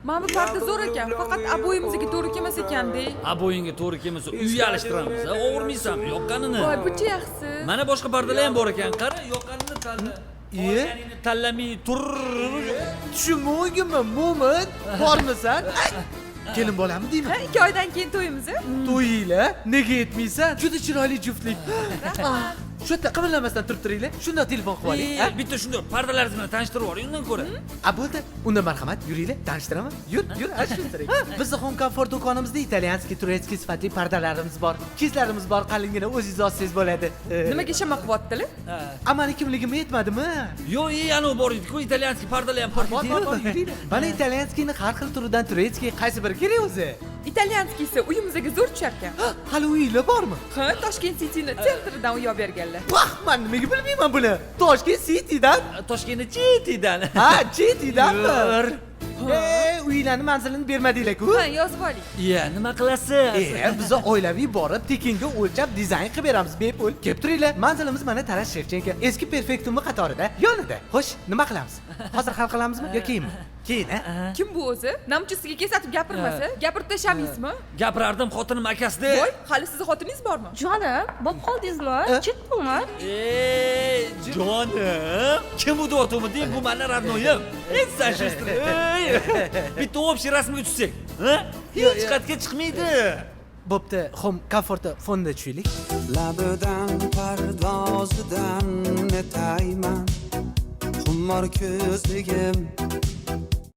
Mana bu parda zo'r ekan, faqat aboyimizga to'g'ri kelmas ekanda. Aboyingga to'g'ri kelmasa uy alishtiramiz. O'g'irmaysanmi yoqqanini? Voy, bu yaxshi. Mana boshqa pardalar ham bor ekan. Qara, yoqqanini tanla. Olganingni tanlamay tur. Tushunmoyganman, Mo'min. Bormisan? Kelin bolami deyman. Ha, 2 oydan keyin to'yimiz. To'yinglar, nega yetmaysan? Juda chiroyli juftlik. Shu yerda qimirlamasdan turib turinglar. Shunda telefon qilib oling. Bitta shunday pardalaringiz bilan tanishtirib yuboring, undan ko'ra. Bo'ldi. Unda marhamat, yuringlar, tanishtiraman. Yur, tushuntiring. Bizning Home Comfort do'konimizda italyanskiy, turetskiy sifatli pardalarimiz bor. Kiyizlarimiz bor, qalingina o'zingiz olsangiz bo'ladi. Nimaga shama qilyaptilar? Amani kimligimni aytmadimi? Yo'q, anavi bor edi-ku, italyanskiy pardalar ham bor. Bor, yuringlar. Mana italyanskiyni har xil turidan turetskiy qaysi biri kerak o'zi? Italyanskiysi uyimizga zo'r tushar ekan. Hali uyinglar bormi? Ha, Toshkent City'ni sentridan uyab berganlar. Vah, men nimaga bilmayman buni? Toshkent City'dan. Toshkentni chetidan. Ha, City'danmi? Uylarni manzilini bermadinglar-ku? Ha, yozib oling. Iya, nima qilasiz? Biz oilaviy borib, tekinga o'lchab dizayn qilib beramiz, bepul. Kelib turinglar. Manzilimiz mana Taras Shevchenko, eski perfektumni qatorida, yonida. Xo'sh, nima qilamiz? Hozir hal qilamizmi yo keyinmi? Keyin, Kim bu o'zi? Namchisiga kesatib gapirmasa, gapirib tashlamaysizmi? Gapirardim xotinim akasida. Voy, hali sizni xotiningiz bormi? Jonim, bo'p qoldingizmi? Chiqdingmi? Jonim, kim bu deyaptimi? Deng, bu meni родноyim. Sen shestri. Bitta общий rasmga tushsak, ha? Hech qayerga chiqmaydi. bo'pti, Home Comfort fonda tushaylik. Labidan pardozidan netayman, xumor ko'zligim